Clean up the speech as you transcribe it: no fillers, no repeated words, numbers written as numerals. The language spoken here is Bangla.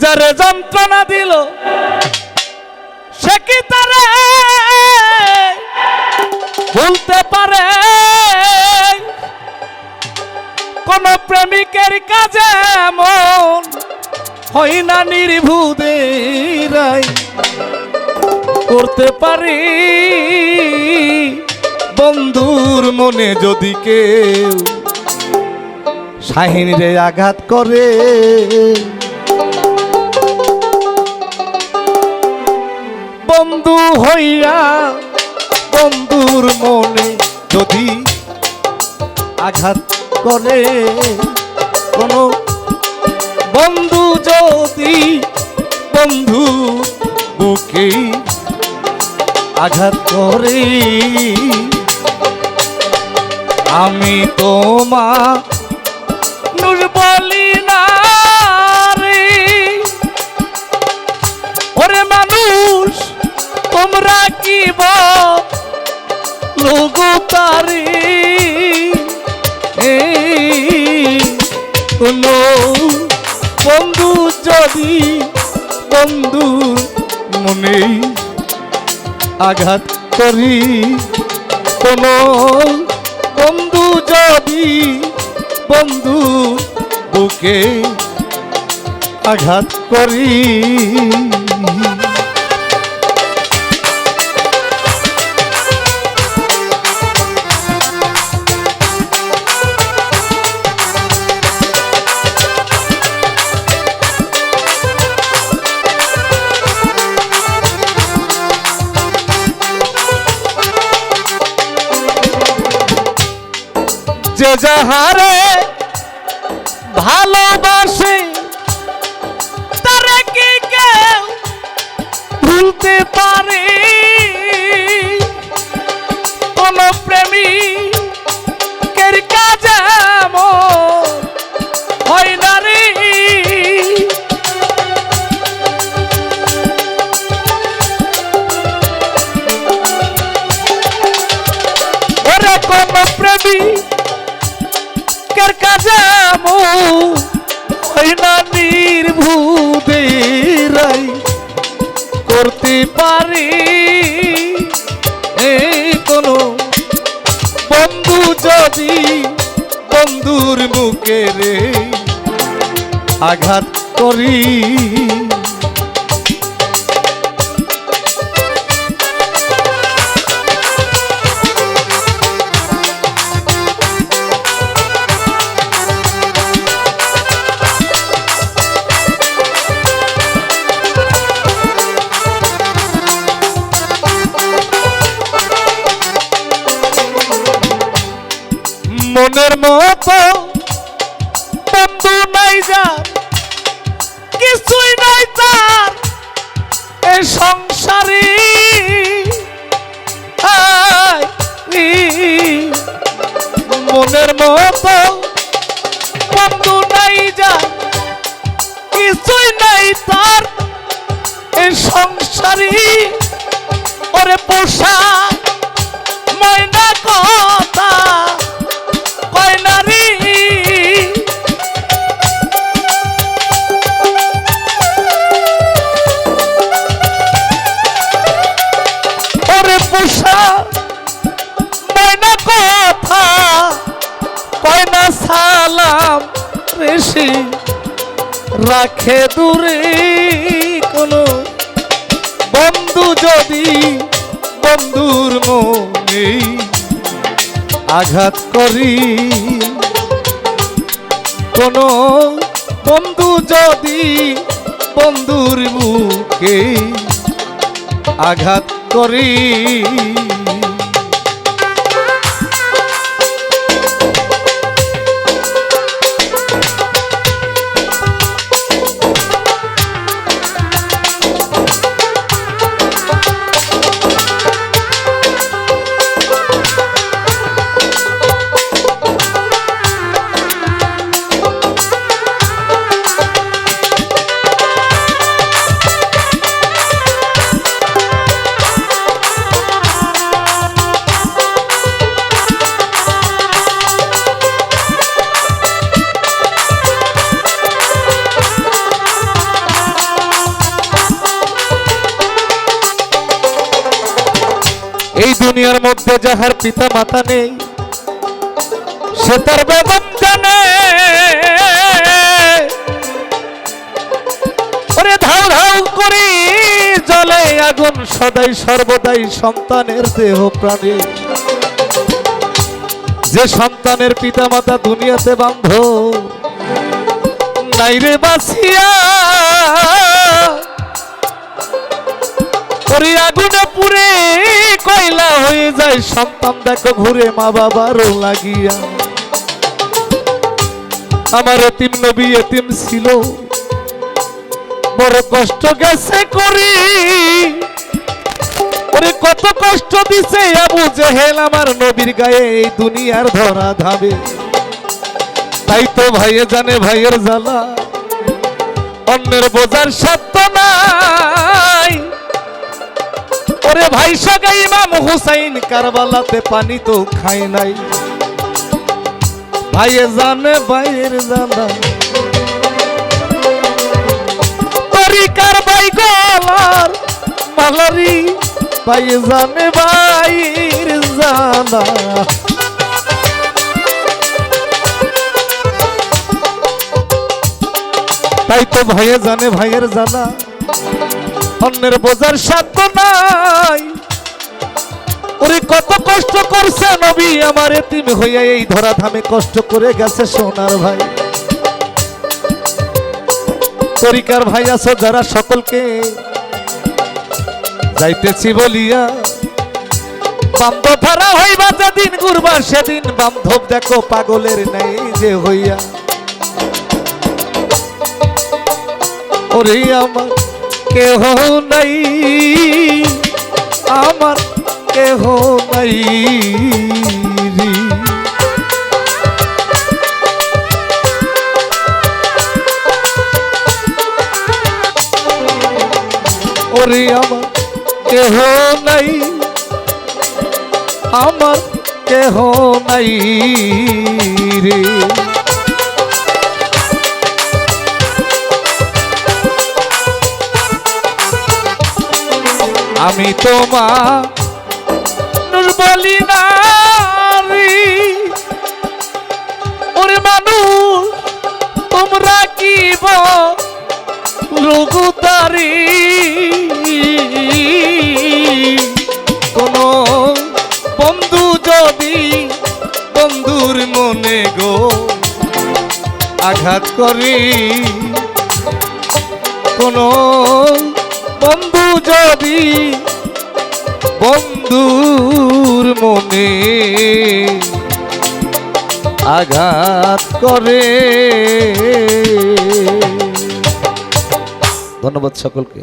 যারে যন্ত্রণা দিল সে কি তারে ভুলতে পারে? কোন প্রেমিকের কাজে এমন হয় না নির্ভুদেরাই করতে পারি। বন্ধুর মনে যদি কেউ শাহিন রে আঘাত করে, বন্ধু হইয়া বন্ধুর মনে যদি আঘাত করে, কোন বন্ধু যদি বন্ধু বুকে আঘাত করে, আমি তোমার বলি না রে। ওরে মানুষ তোমরা কি বলো তারে? কোন বন্ধু যদি বন্ধু মনে আঘাত করি, কোন বন্ধু যদি বন্ধু বুকে আঘাত করি, যে যাহারে ভালোবাসে তারে কি কেউ ভুলতে পারে? কোন প্রেমিকের কাজে এমন হয় না রে। ওরে কোন প্রেমিক কাজে হয় না নির্ভুদেরাই করতে পারি। কোন বন্ধু যদি বন্ধুর মুখে রে আঘাত করি, মনের মতো বন্ধু নাই যার, কিছুই নাই তার এই সংসারে। মনের মতো বন্ধু নাই যার, কিছুই নাই তার এই সংসারে। ওরে পোষা ময়না কথা কয় না রে। ওরে পোষা ময়না কথা কয় না, সালাম রেশি রাখে দূরে। কোন বন্ধু যদি বন্ধুর মনে আঘাত করি, কোন বন্ধু যদি বন্ধুর বুকে আঘাত করি, এই দুনিয়ার মধ্যে যাহার পিতা মাতা নেই সে তার বেদম জানে। ওরে ধাউ ধাউ করি জ্বলে আগুন সদাই সর্বদাই সন্তানের দেহ প্রাণে। যে সন্তানের পিতা মাতা দুনিয়াতে বান্ধ নাই রে বাসিয়া, ওরে আগুনে পুড়ে কয়লা হয়ে যায় সন্তান দেখো ঘুরে মা বাবারও লাগিয়া। আমার এতিম নবী এতিম ছিল বড় কষ্ট গেছে করি, ওরে কত কষ্ট দিছে আবু জেহেল আমার নবীর গায়ে এই দুনিয়ার ধরা ধাবে। তাই তো ভাইয়ে জানে ভাইয়ের জ্বালা, অন্যের বোঝার সত্য নাই। ওরে ভাই সগা ইমাম হুসাইন কারবালাতে পানি তো খাই নাই। ভাইয়ে জানে ভাইয়ের জ্বালা, তরিকার ভাই গলার মালারি। ভাইয়ে জানে ভাইয়ের জ্বালা, তাই তো ভাইয়ে জানে ভাইয়ের জ্বালা, অন্যের বোঝার সাধ্য নাই। ওরে কত কষ্ট করছে নবী আমার এতিম হইয়া এই ধরা ধামে কষ্ট করে গেছে সোনার ভাই। তরিকার ভাই আছো যারা সকলকে যাইতেছি বলিয়া, বান্ধব হারা হইবা যেদিন ঘুরবা সেদিন বান্ধব দেখো পাগলের নাই যে হইয়া। ওরে আমার কেহ নাই, আমার কেহ নাই রে। ওরে আমার কেহ নাই, আমার কেহ নাই রে। আমি তোমার বলি না রে, ওরে মানুষ তোমরা কি রঘুতারি। কোন বন্ধু যদি বন্ধুর মনে গো আঘাত করি, কোন বন্ধু যদি বন্ধুর মনে আঘাত করে। ধন্যবাদ সকলকে।